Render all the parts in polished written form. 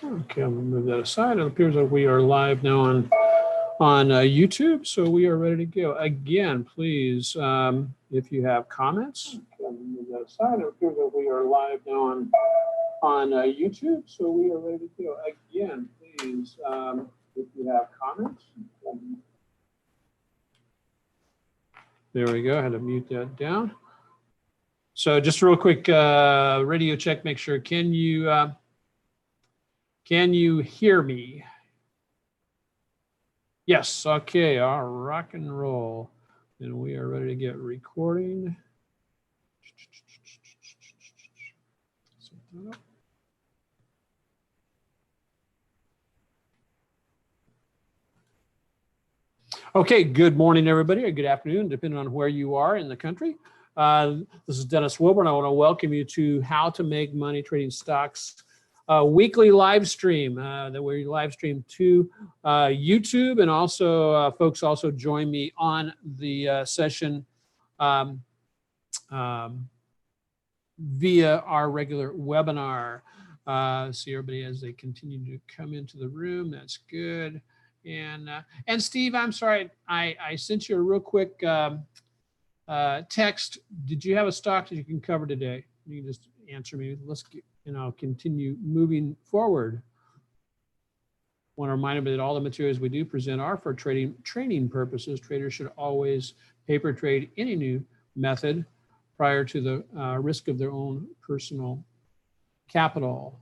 Okay, I'm gonna move that aside. It appears that we are live now on YouTube, so we are ready to go. Again, please, if you have comments, okay, I'm gonna move that aside. It appears that we are live now on YouTube, so we are ready to go. Again, please, if you have comments. There we go. I had to mute that down. So just real quick, radio check. Make sure. Can you hear me? Yes. Okay. I'll rock and roll. And we are ready to get recording. Okay, good morning, everybody, or good afternoon, depending on where you are in the country. This is Dennis Wilbur, and I want to welcome you to How to Make Money Trading Stocks weekly live stream that we live stream to YouTube, and also folks also join me on the session via our regular webinar. See everybody as they continue to come into the room. That's good. And Steve, I'm sorry, I sent you a real quick text. Did you have a stock that you can cover today? You can just answer me. Let's get, and I'll continue moving forward. I want to remind everybody that all the materials we do present are for training purposes. Traders should always paper trade any new method prior to the risk of their own personal capital.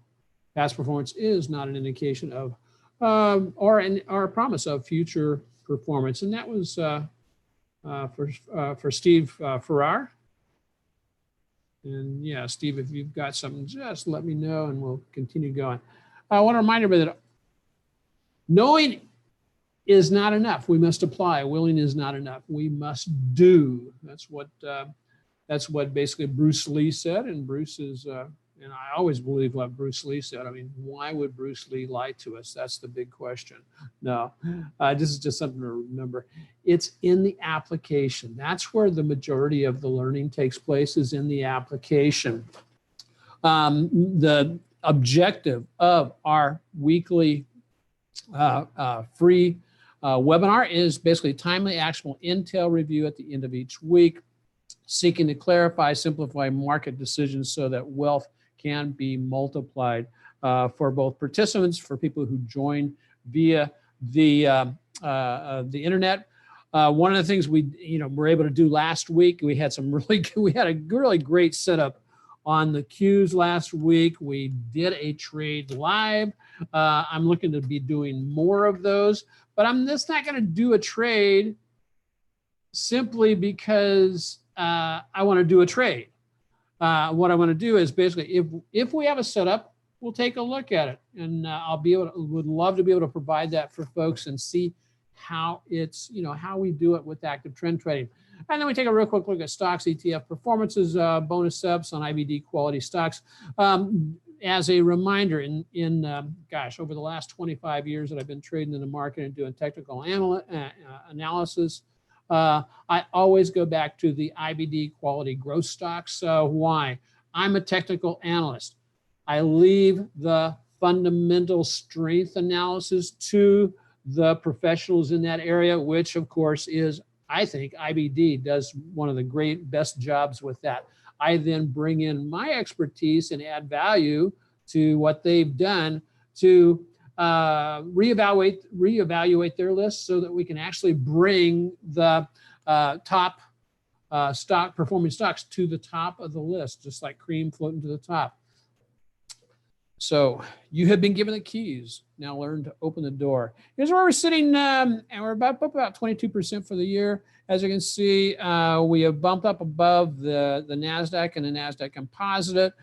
Past performance is not an indication of or a promise of future performance. And that was for Steve Farrar. And yeah, Steve, if you've got something, just let me know and we'll continue going. I want to remind everybody that knowing is not enough. We must apply. Willing is not enough. We must do. That's what basically Bruce Lee said. And Bruce is, and I always believe what Bruce Lee said. I mean, why would Bruce Lee lie to us? That's the big question. No, this is just something to remember. It's in the application. That's where the majority of the learning takes place, is in the application. The objective of our weekly free webinar is basically timely, actionable intel review at the end of each week, seeking to clarify, simplify market decisions so that wealth can be multiplied for both participants, for people who join via the internet. One of the things we were able to do last week, we had a really great setup on the queues last week. We did a trade live. I'm looking to be doing more of those, but I'm just not going to do a trade simply because I want to do a trade. What I want to do is basically, if we have a setup, we'll take a look at it, and would love to be able to provide that for folks and see how it's, how we do it with active trend trading. And then we take a real quick look at stocks, ETF performances, bonus subs on IBD quality stocks. As a reminder, over the last 25 years that I've been trading in the market and doing technical analysis, I always go back to the IBD quality growth stocks. So why? I'm a technical analyst. I leave the fundamental strength analysis to the professionals in that area, which of course is, I think IBD does one of the best jobs with that. I then bring in my expertise and add value to what they've done to reevaluate their list so that we can actually bring the top performing stocks to the top of the list, just like cream floating to the top. So you have been given the keys. Now learn to open the door. Here's where we're sitting, and we're about 22% for the year. As you can see, we have bumped up above the NASDAQ and the NASDAQ Composite.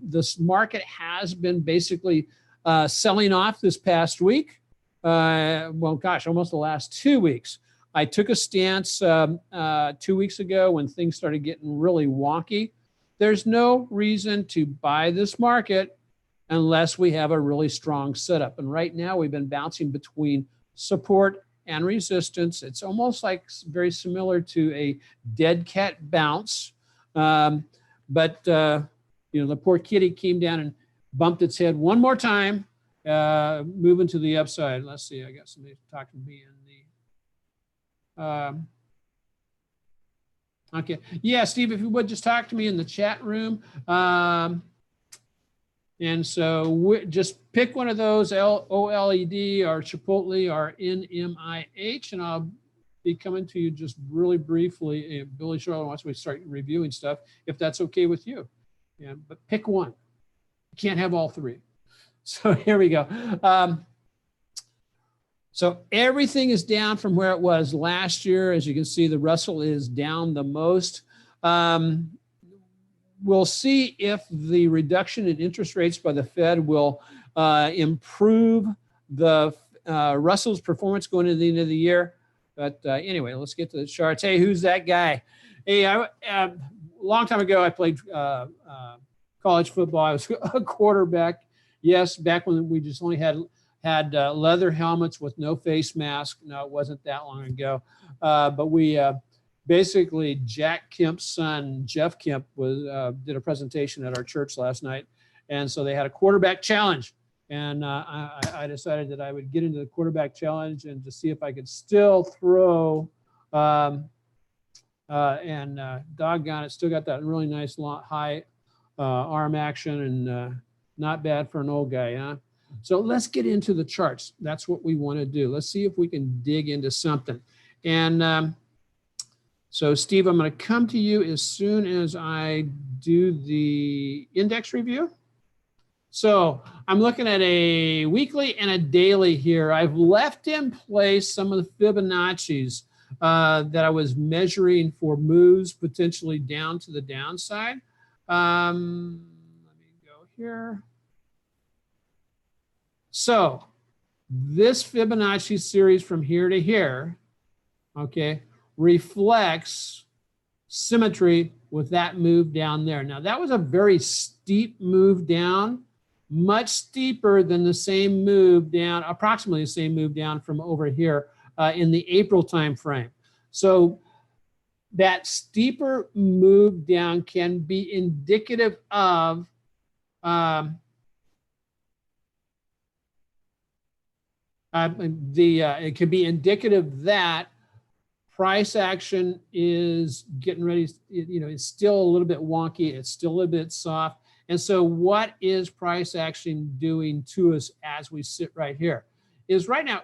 This market has been basically selling off this past week. Almost the last 2 weeks. I took a stance 2 weeks ago when things started getting really wonky. There's no reason to buy this market unless we have a really strong setup. And right now we've been bouncing between support and resistance. It's almost like very similar to a dead cat bounce. The poor kitty came down and bumped its head one more time moving to the upside. Let's see, I got somebody talking to me in the, okay. Yeah, Steve, if you would just talk to me in the chat room. And so just pick one of those, OLED or Chipotle or NMIH, and I'll be coming to you just really briefly. Billy Charlotte, once we start reviewing stuff, if that's okay with you. Yeah, but pick one. You can't have all three. So here we go. So everything is down from where it was last year. As you can see, the Russell is down the most. We'll see if the reduction in interest rates by the Fed will improve the Russell's performance going into the end of the year. But anyway, let's get to the charts. Hey, who's that guy? Hey, a long time ago, I played college football. I was a quarterback. Yes, back when we just only had leather helmets with no face mask. No, it wasn't that long ago. But we basically, Jack Kemp's son, Jeff Kemp, did a presentation at our church last night. And so they had a quarterback challenge. And I decided that I would get into the quarterback challenge and to see if I could still throw. Doggone it, still got that really nice high arm action and not bad for an old guy, huh? So let's get into the charts. That's what we want to do. Let's see if we can dig into something. And so, Steve, I'm going to come to you as soon as I do the index review. So I'm looking at a weekly and a daily here. I've left in place some of the Fibonacci's that I was measuring for moves potentially down to the downside. Let me go here. So this Fibonacci series from here to here, okay, reflects symmetry with that move down there. Now that was a very steep move down, much steeper than the same move down, approximately the same move down from over here in the April time frame. So that steeper move down can be indicative of it could be indicative that price action is getting ready, it's still a little bit wonky, it's still a little bit soft. And so what is price action doing to us as we sit right here? Is right now,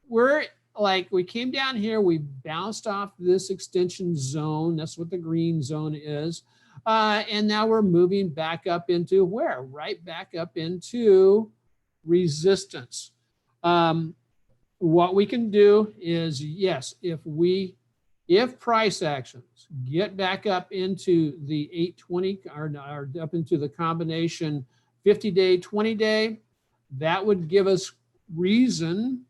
we came down here, we bounced off this extension zone, that's what the green zone is. And now we're moving back up into where? Right back up into resistance. What we can do is, yes, if price actions get back up into the 820 or up into the combination 50-day, 20-day, that would give us reason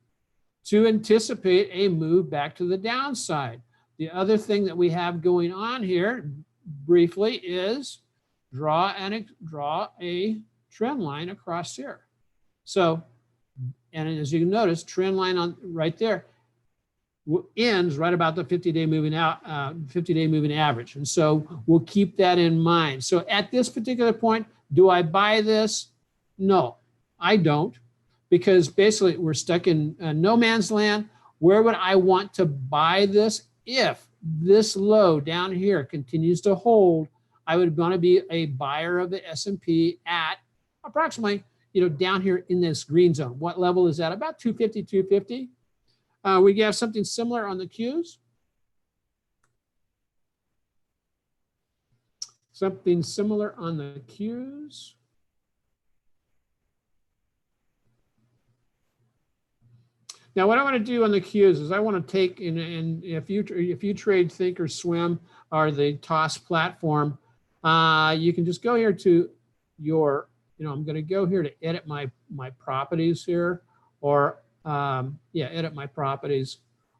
to anticipate a move back to the downside. The other thing that we have going on here briefly is draw a trend line across here. So, and as you can notice, trend line on right there ends right about the 50-day moving out, 50-day moving average. And so we'll keep that in mind. So at this particular point, do I buy this? No, I don't, because basically we're stuck in no man's land. Where would I want to buy this? If this low down here continues to hold, I would want to be a buyer of the S&P at approximately, down here in this green zone. What level is that? About 250, 250. We have something similar on the Qs. Something similar on the Qs. Now, what I want to do on the Qs is I want to take, and if you trade Thinkorswim or the TOS platform, you can just go here to your, I'm going to go here to edit my properties here, or edit my properties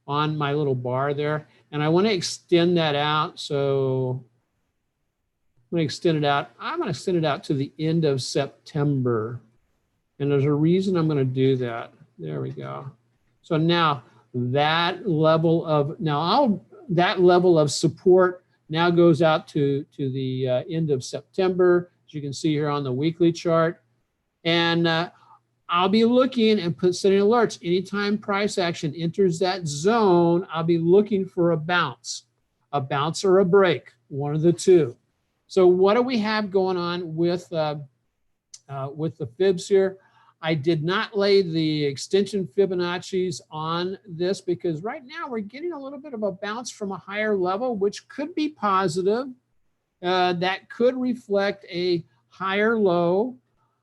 on my little bar there. And I want to extend that out. So I'm going to extend it out. I'm going to extend it out to the end of September. And there's a reason I'm going to do that. There we go. So now that level of, that level of support now goes out to the end of September, as you can see here on the weekly chart. And I'll be looking and setting alerts. Anytime price action enters that zone, I'll be looking for a bounce or a break, one of the two. So what do we have going on with the fibs here? I did not lay the extension Fibonacci's on this because right now we're getting a little bit of a bounce from a higher level, which could be positive. That could reflect a higher low.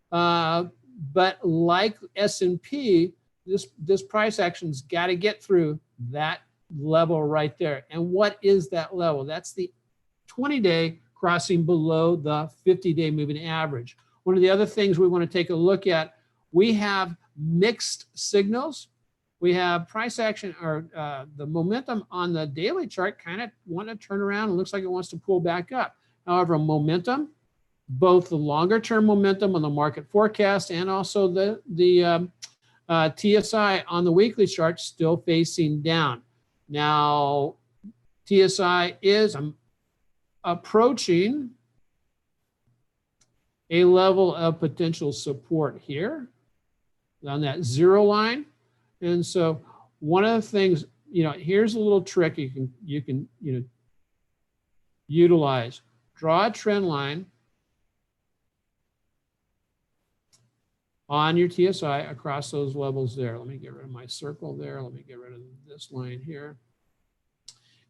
But like S&P, this price action's got to get through that level right there. And what is that level? That's the 20-day crossing below the 50-day moving average. One of the other things we want to take a look at, we have mixed signals. We have price action, or the momentum on the daily chart kind of want to turn around. It looks like it wants to pull back up. However, momentum, both the longer term momentum on the market forecast and also the TSI on the weekly chart still facing down. Now, TSI is approaching a level of potential support here on that 0 line. And so one of the things, here's a little trick you can utilize. Draw a trend line on your TSI across those levels there. Let me get rid of my circle there. Let me get rid of this line here.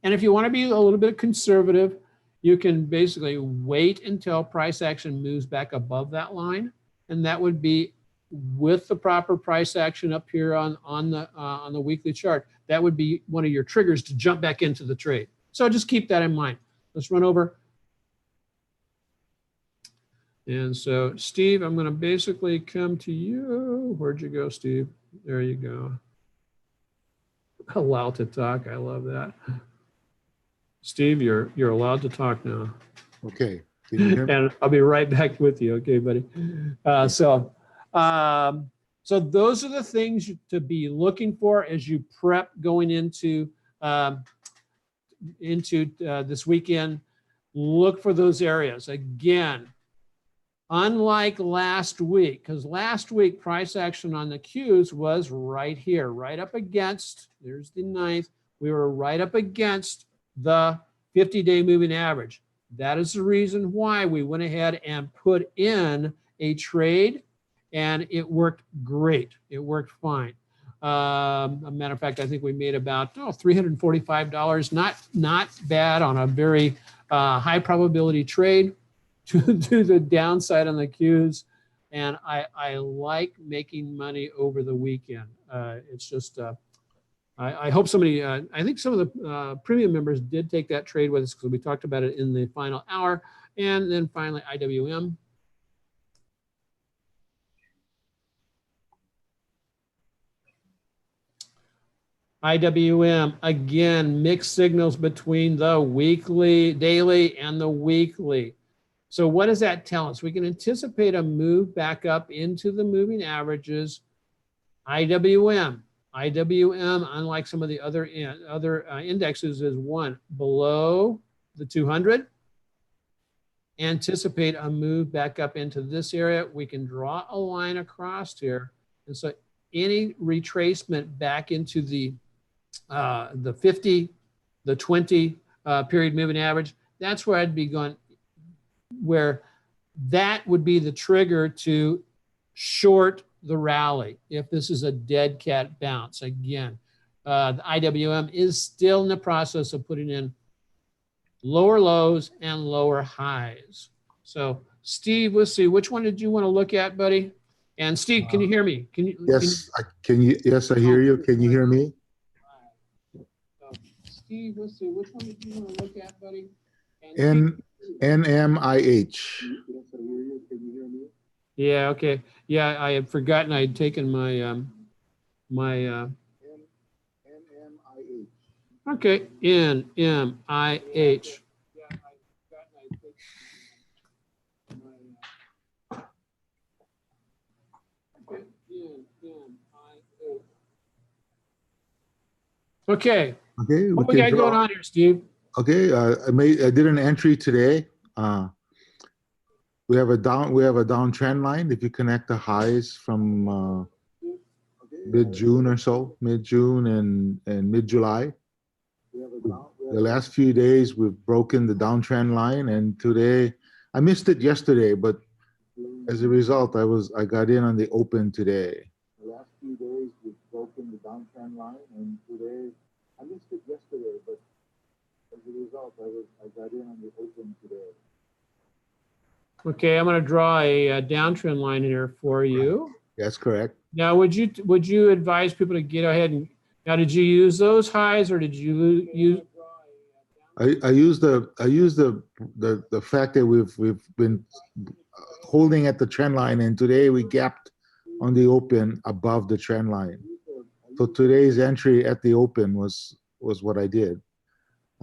And if you want to be a little bit conservative, you can basically wait until price action moves back above that line. And that would be with the proper price action up here on the weekly chart. That would be one of your triggers to jump back into the trade. So just keep that in mind. Let's run over. And so, Steve, I'm going to basically come to you. Where'd you go, Steve? There you go. Allowed to talk. I love that. Steve, you're allowed to talk now. Okay. Can you hear me? And I'll be right back with you. Okay, buddy. So those are the things to be looking for as you prep going into this weekend. Look for those areas. Again, unlike last week, because last week price action on the Qs was right here, right up against, there's the 9th, we were right up against the 50-day moving average. That is the reason why we went ahead and put in a trade, and it worked great. It worked fine. A matter of fact, I think we made about $345, not bad on a very high probability trade to the downside on the Qs. And I like making money over the weekend. It's just, I hope somebody, I think some of the premium members did take that trade with us because we talked about it in the final hour. And then finally, IWM. IWM, again, mixed signals between the weekly, daily, and the weekly. So what does that tell us? We can anticipate a move back up into the moving averages. IWM, unlike some of the other indexes, is one below the 200. Anticipate a move back up into this area. We can draw a line across here. And so any retracement back into the 50, the 20 period moving average, that's where I'd be going, where that would be the trigger to short the rally if this is a dead cat bounce. Again, the IWM is still in the process of putting in lower lows and lower highs. So Steve, let's see, which one did you want to look at, buddy? And Steve, can you hear me? Yes, yes, I hear you. Can you hear me? So Steve, let's see, which one did you want to look at, buddy? NMIH. Yeah, okay. Yeah, I had forgotten I had taken my NMIH. Okay, NMIH. Okay. Okay. What we got going on here, Steve? Okay, I did an entry today. we have a downtrend line. If you connect the highs from mid-June or so, mid-June and mid-July, the last few days we've broken the downtrend line, and today I missed it yesterday, but as a result, I got in on the open today. The last few days we've broken the downtrend line, and today I missed it yesterday, but as a result, I got in on the open today. Okay, I'm going to draw a downtrend line here for you. That's correct. Now, would you advise people to get ahead and now? Did you use those highs, or did you use? I use the fact that we've been holding at the trend line, and today we gapped on the open above the trend line. So today's entry at the open was what I did.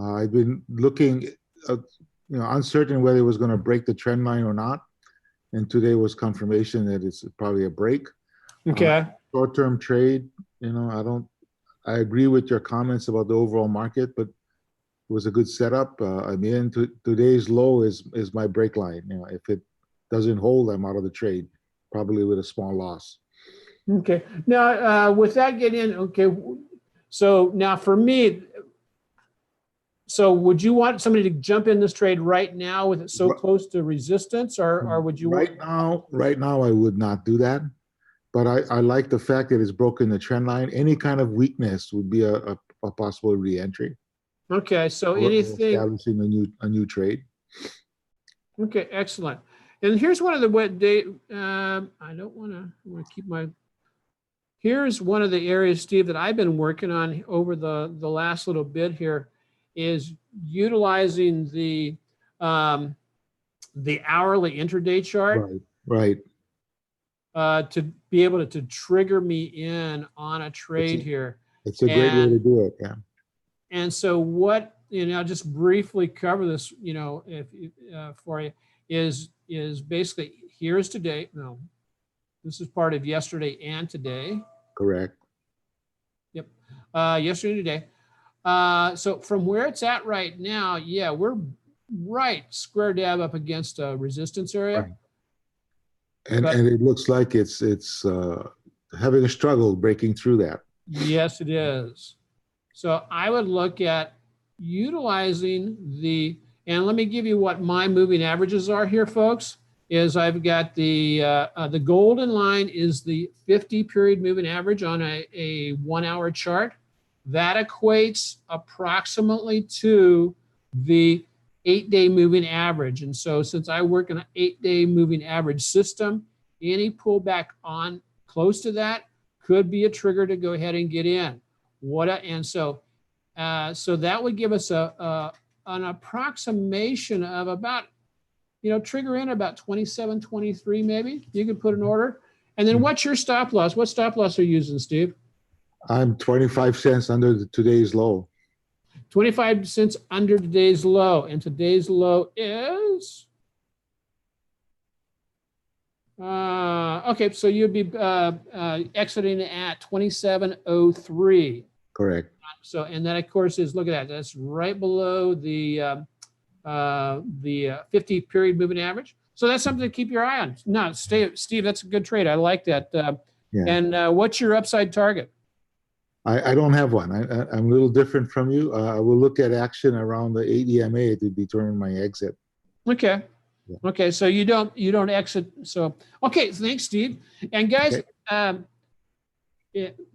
I've been looking, uncertain whether it was going to break the trend line or not, and today was confirmation that it's probably a break. Okay. Short-term trade, I agree with your comments about the overall market, but it was a good setup. I mean, today's low is my break line. If it doesn't hold, I'm out of the trade, probably with a small loss. Okay. Now, with that get in, okay. So now for me, so would you want somebody to jump in this trade right now with it so close to resistance, or would you? Right now, I would not do that. But I like the fact that it's broken the trend line. Any kind of weakness would be a possible re-entry. Okay, so anything establishing a new trade. Okay, excellent. And here's one of the what day. I want to keep my. Here's one of the areas, Steve, that I've been working on over the last little bit here, is utilizing the hourly intraday chart. Right. To be able to trigger me in on a trade here. It's a great way to do it, yeah. And so what, I'll just briefly cover this, if for you, is basically here's today. No, this is part of yesterday and today. Correct. Yep. Yesterday and today. So from where it's at right now, yeah, we're right square dab up against a resistance area. Right. And it looks like it's having a struggle breaking through that. Yes, it is. So I would look at utilizing and let me give you what my moving averages are here, folks. Is I've got the golden line is the 50-period moving average on a 1 hour chart. That equates approximately to the 8-day moving average. And so since I work in an 8-day moving average system, any pullback on close to that could be a trigger to go ahead and get in. So that would give us an approximation of about, trigger in about 27, 23 maybe. You could put an order. And then what's your stop loss? What stop loss are you using, Steve? I'm 25 cents under today's low. 25 cents under today's low, and today's low is okay. So you'd be exiting at 27.03. Correct. So, and that of course is, look at that. That's right below the 50-period moving average. So that's something to keep your eye on. No, Steve, that's a good trade. I like that. Yeah. And what's your upside target? I don't have one. I'm a little different from you. I will look at action around the 8 EMA to determine my exit. Okay. Yeah. Okay. So you don't exit. So, okay. Thanks, Steve. And guys, okay.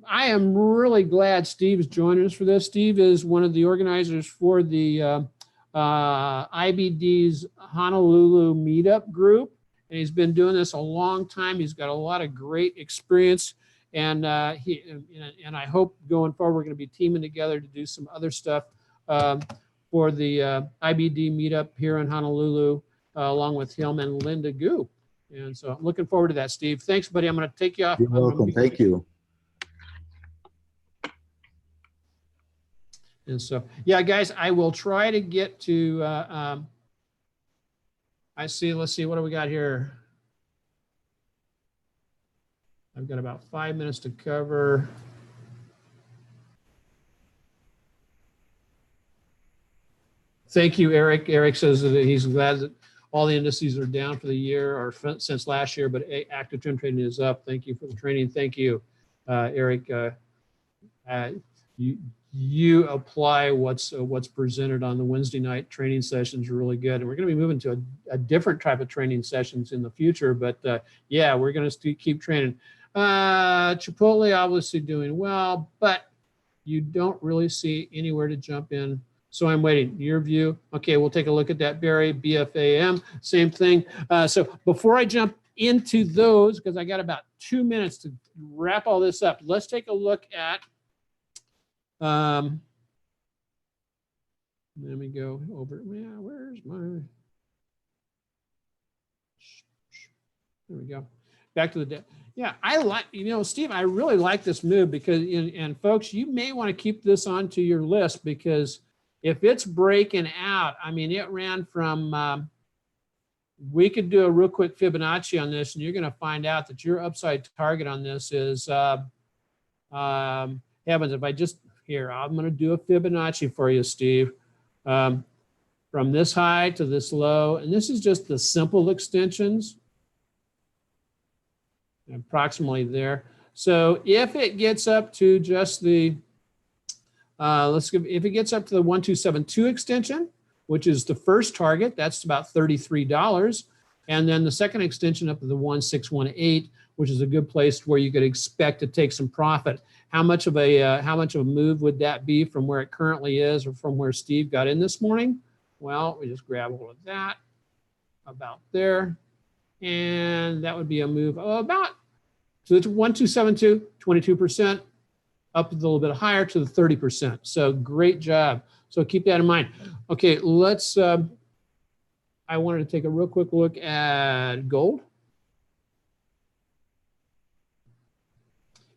I am really glad Steve is joining us for this. Steve is one of the organizers for the IBD's Honolulu meetup group. And he's been doing this a long time. He's got a lot of great experience. And I hope going forward, we're going to be teaming together to do some other stuff for the IBD meetup here in Honolulu, along with him and Linda Gu. And so I'm looking forward to that, Steve. Thanks, buddy. I'm going to take you off. You're welcome. Thank you. And so, yeah, guys, I will try to get to, let's see, what do we got here? I've got about 5 minutes to cover. Thank you, Eric. Eric says that he's glad that, all the indices are down for the year or since last year, but active trend trading is up. Thank you for the training. Thank you, Eric. You apply what's presented on the Wednesday night training sessions really good, and we're going to be moving to a different type of training sessions in the future. But yeah, we're going to keep training. Chipotle obviously doing well, but you don't really see anywhere to jump in. So I'm waiting. Your view? Okay, we'll take a look at that, Barry. BFAM, same thing. So before I jump into those, because I got about 2 minutes to wrap all this up, let's take a look at. Let me go over. Yeah, where's my? There we go. Back to the day. Yeah, I like, Steve, I really like this move because, and folks, you may want to keep this onto your list because if it's breaking out, I mean, it ran from, we could do a real quick Fibonacci on this and you're going to find out that your upside target on this is, heavens, if I just, here, I'm going to do a Fibonacci for you, Steve. From this high to this low, and this is just the simple extensions. Approximately there. So if it gets up to just the, if it gets up to the 1272 extension, which is the first target, that's about $33. And then the second extension up to the 1618, which is a good place where you could expect to take some profit. How much of a move would that be from where it currently is or from where Steve got in this morning? Well, we just grab hold of that about there. And that would be a move of about, so it's 1272, 22%, up a little bit higher to the 30%. So great job. So keep that in mind. Okay, let's, I wanted to take a real quick look at gold.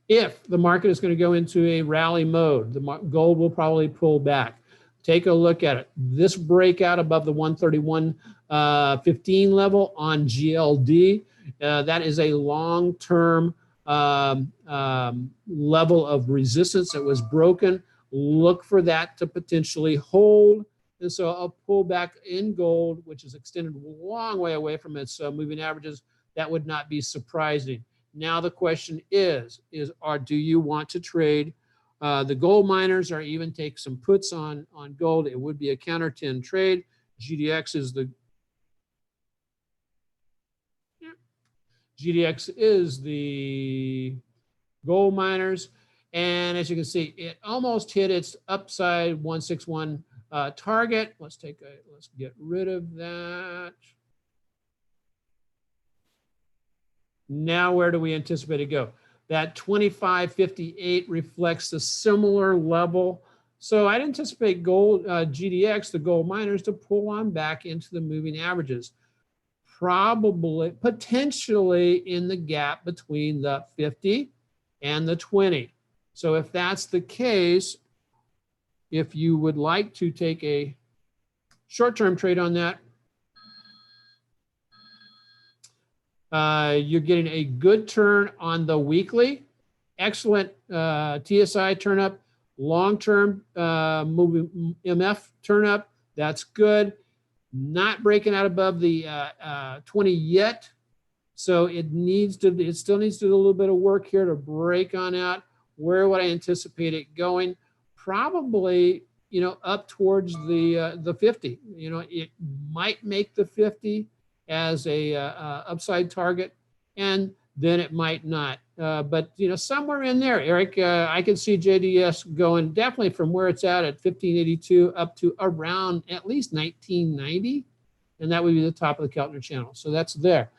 If the market is going to go into a rally mode, the gold will probably pull back. Take a look at it. This breakout above the 131.15 level on GLD, that is a long-term level of resistance that was broken. Look for that to potentially hold. And so a pullback in gold, which is extended a long way away from its moving averages, that would not be surprising. Now the question is do you want to trade the gold miners or even take some puts on gold? It would be a counter 10 trade. GDX is the gold miners. And as you can see, it almost hit its upside 161 target. Let's get rid of that. Now, where do we anticipate it go? That 25.58 reflects a similar level. So I'd anticipate gold, GDX, the gold miners, to pull on back into the moving averages. Probably, potentially in the gap between the 50 and the 20. So if that's the case, if you would like to take a short-term trade on that, you're getting a good turn on the weekly, excellent TSI turn up, long-term moving MF turn up, that's good. Not breaking out above the 20 yet, so it still needs to do a little bit of work here to break on out. Where would I anticipate it going? Probably, up towards the 50. It might make the 50 as a upside target, and then it might not. But somewhere in there, Eric, I can see JDS going definitely from where it's at 1582 up to around at least 1990, and that would be the top of the Keltner channel. So that's there.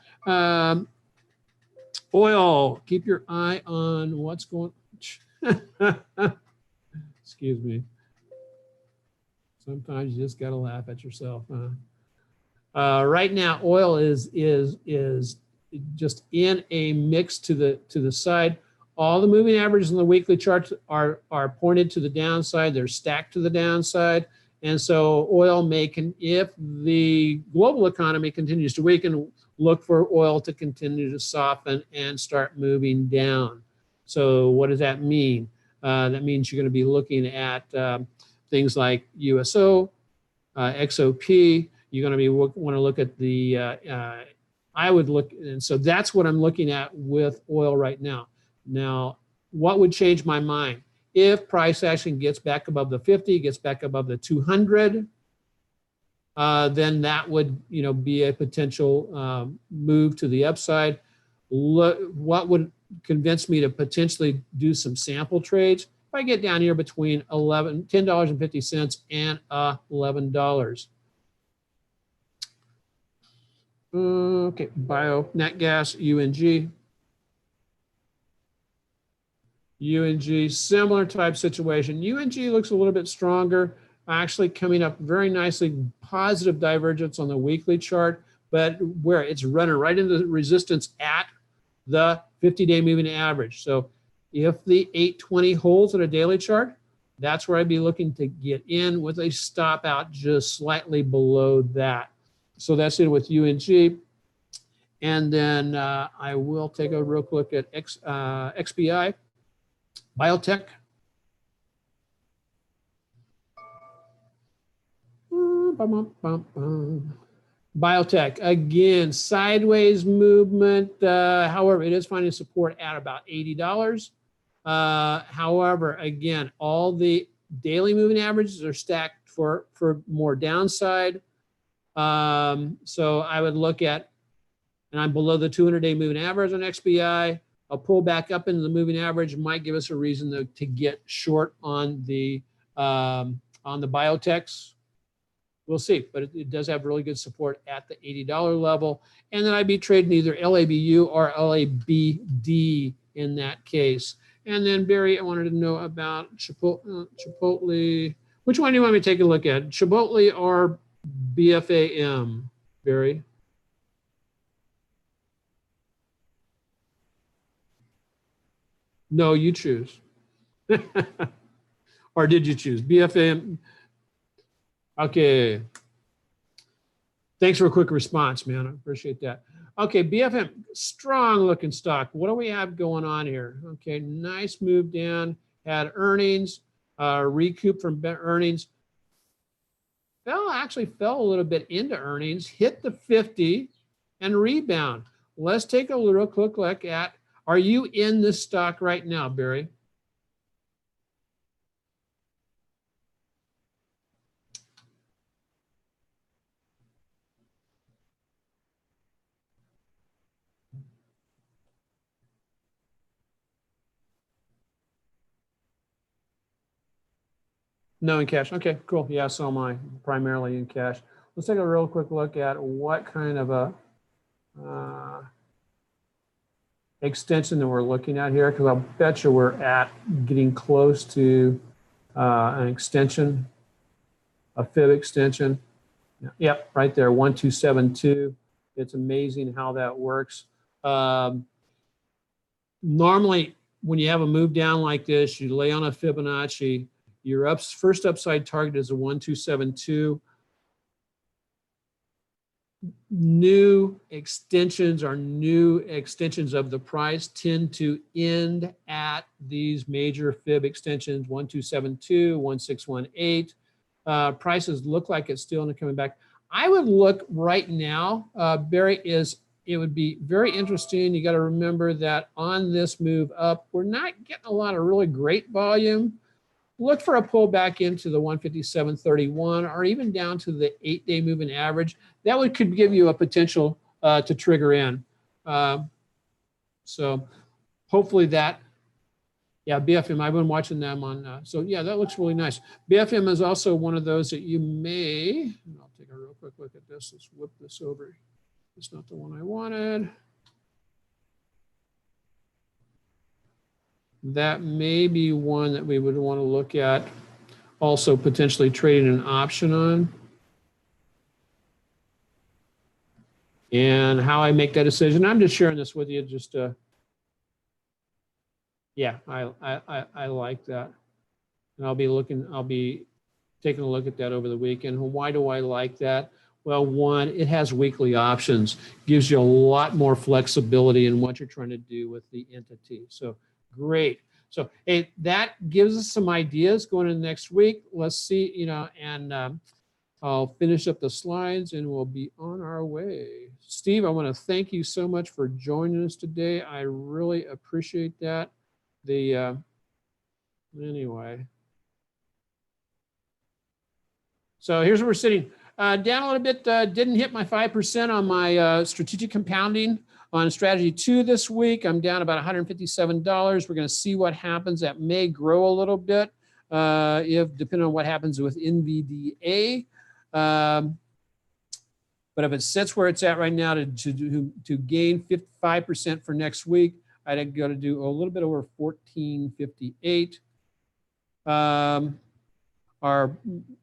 Oil, keep your eye on what's going. Excuse me. Sometimes you just got to laugh at yourself. Right now, oil is just in a mix to the side. All the moving averages in the weekly charts are pointed to the downside. They're stacked to the downside. And so oil if the global economy continues to weaken, look for oil to continue to soften and start moving down. So what does that mean? That means you're going to be looking at things like USO, XOP. You're going to want to look at the, I would look, and so that's what I'm looking at with oil right now. Now, what would change my mind? If price action gets back above the 50, gets back above the 200, then that would, be a potential move to the upside. What would convince me to potentially do some sample trades? If I get down here between $10.50 and $11. Okay, bio, nat gas, UNG. UNG, similar type situation. UNG looks a little bit stronger, actually coming up very nicely, positive divergence on the weekly chart, but where it's running right into the resistance at the 50-day moving average. So if the 820 holds at a daily chart, that's where I'd be looking to get in with a stop out just slightly below that. So that's it with UNG. And then I will take a real quick look at XBI. Biotech. Biotech, again, sideways movement. However, it is finding support at about $80. However, again, all the daily moving averages are stacked for more downside. So I would look at, and I'm below the 200-day moving average on XBI. A pull back up into the moving average might give us a reason to get short on the biotechs. We'll see, but it does have really good support at the $80 level. And then I'd be trading either LABU or LABD in that case. And then Barry, I wanted to know about Chipotle. Which one do you want me to take a look at? Chipotle or BFAM, Barry? No, you choose. Or did you choose? BFAM. Okay. Thanks for a quick response, man. I appreciate that. Okay, BFM, strong looking stock. What do we have going on here? Okay, nice move down. Had earnings, recoup from earnings. Actually fell a little bit into earnings, hit the 50 and rebound. Let's take a little quick look at, are you in this stock right now, Barry? No, in cash. Okay, cool. Yeah, so am I, primarily in cash. Let's take a real quick look at what kind of a extension that we're looking at here, because I'll bet you we're at getting close to an extension, a fib extension. Yep, right there, 1272. It's amazing how that works. Normally, when you have a move down like this, you lay on a Fibonacci. Your first upside target is a 1272. New extensions or new extensions of the price tend to end at these major fib extensions, 1272, 1618. Prices look like it's still coming back. I would look right now, Barry, it would be very interesting. You got to remember that on this move up, we're not getting a lot of really great volume. Look for a pullback into the 157.31 or even down to the 8-day moving average. That could give you a potential to trigger in. So hopefully that, yeah, BFM, I've been watching them on, so yeah, that looks really nice. BFM is also one of those that you may, I'll take a real quick look at this. Let's whip this over. It's not the one I wanted. That may be one that we would want to look at, also potentially trading an option on. And how I make that decision, I'm just sharing this with you. Just yeah, I like that, and I'll be taking a look at that over the weekend. Why do I like that? Well, one, it has weekly options, gives you a lot more flexibility in what you're trying to do with the entity. So great. So hey, that gives us some ideas going into next week. Let's see, and I'll finish up the slides and we'll be on our way. Steve, I want to thank you so much for joining us today. I really appreciate that. Anyway. So here's where we're sitting. Down a little bit, didn't hit my 5% on my strategic compounding on strategy 2 this week. I'm down about $157. We're going to see what happens. That may grow a little bit depending on what happens with NVDA. But if it sits where it's at right now to gain 5% for next week, I'd go to do a little bit over 1458. Our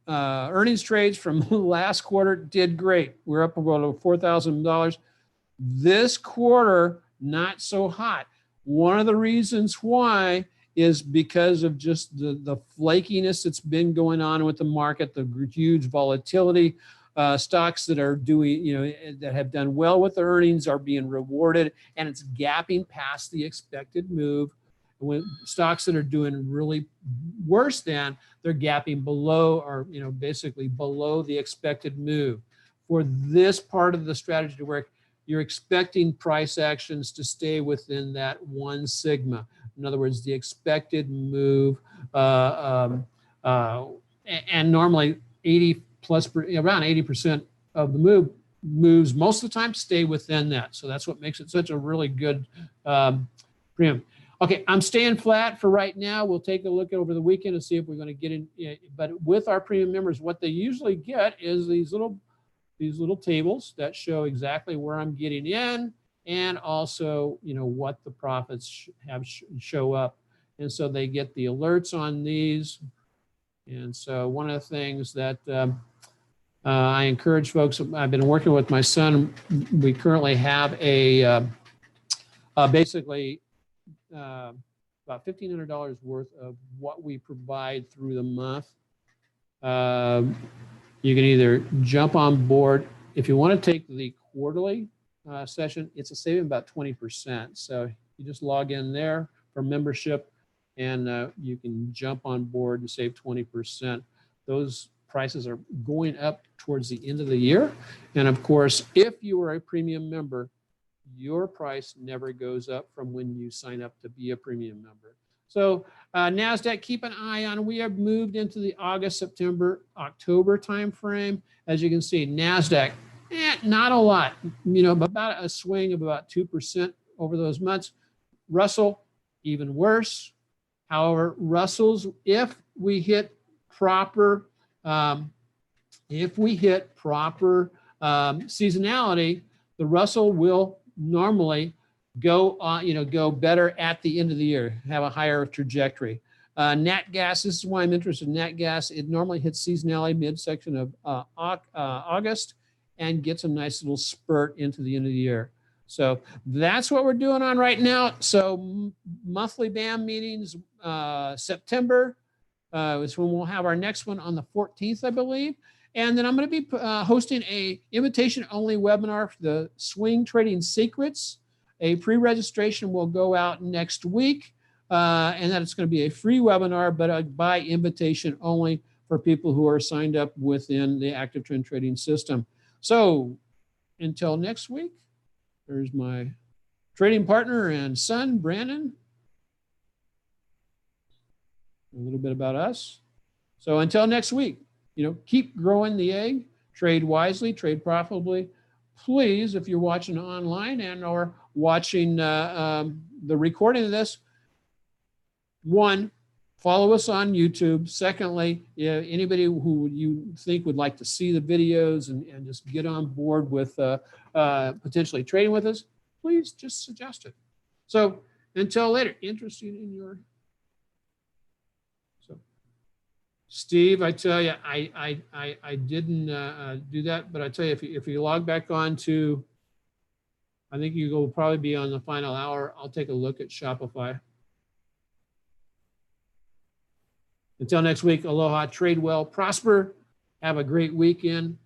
earnings trades from last quarter did great. We're up about $4,000. This quarter, not so hot. One of the reasons why is because of just the flakiness that's been going on with the market, the huge volatility. Stocks that are doing, that have done well with the earnings are being rewarded, and it's gapping past the expected move. When stocks that are doing really worse than, they're gapping below or, basically below the expected move. For this part of the strategy to work, you're expecting price actions to stay within that 1 sigma. In other words, the expected move, and normally around 80% of the moves most of the time stay within that. So that's what makes it such a really good premium. Okay, I'm staying flat for right now. We'll take a look over the weekend and see if we're going to get in. But with our premium members, what they usually get is these little tables that show exactly where I'm getting in, and also what the profits show up. And so they get the alerts on these. And so one of the things that I encourage folks, I've been working with my son. We currently have basically about $1,500 worth of what we provide through the month. You can either jump on board. If you want to take the quarterly session, it's a saving about 20%. So you just log in there for membership, and you can jump on board and save 20%. Those prices are going up towards the end of the year. And of course, if you are a premium member, your price never goes up from when you sign up to be a premium member. So NASDAQ, keep an eye on. We have moved into the August, September, October timeframe. As you can see, NASDAQ, not a lot, about a swing of about 2% over those months. Russell, even worse. However, Russell's, if we hit proper seasonality, the Russell will normally go better at the end of the year, have a higher trajectory. Nat gas, this is why I'm interested in nat gas. It normally hits seasonality midsection of August and gets a nice little spurt into the end of the year. So that's what we're doing on right now. So monthly BAM meetings, September is when we'll have our next one on the 14th, I believe. And then I'm going to be hosting a invitation-only webinar for the Swing Trading Secrets. A pre-registration will go out next week, and that it's going to be a free webinar, but by invitation only for people who are signed up within the Active Trend Trading System. So until next week, there's my trading partner and son, Brandon. A little bit about us. So until next week, keep growing the egg, trade wisely, trade profitably. Please, if you're watching online and or watching the recording of this, 1, follow us on YouTube. Secondly, anybody who you think would like to see the videos and just get on board with potentially trading with us, please just suggest it. So until later, interested in your... Steve, I tell you, I didn't do that, but I tell you, if you log back on to, I think you will probably be on the final hour. I'll take a look at Shopify. Until next week, aloha, trade well, prosper, have a great weekend.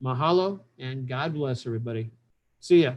Mahalo, and God bless everybody. See ya.